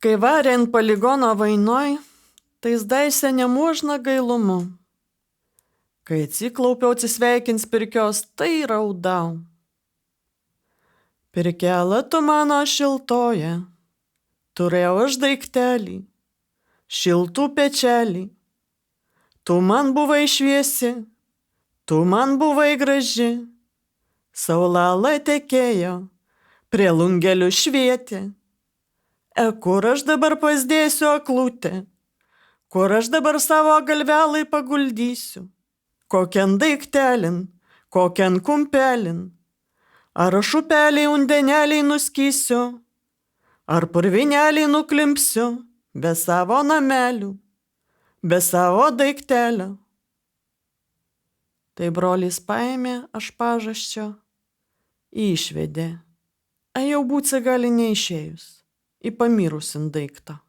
Kai varė ant poligono vainoj, tai zdaise nemožna gailumu. Kai atsiklaupiau atsisveikins pirkios, tai raudau. Pirkelą tu mano šiltoje, turėjau aš daiktelį, šiltų pečelį. Tu man buvai šviesi, tu man buvai graži, saulala tekėjo, prie lungelių švietė. Kur aš dabar pasdėsiu aklutę, kur aš dabar savo galvelai paguldysiu, kokian daiktelin, kokian kumpelin, ar aš upeliai undeneliai nuskysiu, ar purvineliai nuklimpsiu, be savo namelių, be savo daiktelio. Tai brolis paėmė aš pažasčio, išvedė, a jau būti gali neišėjus, į pamirusin daiktą.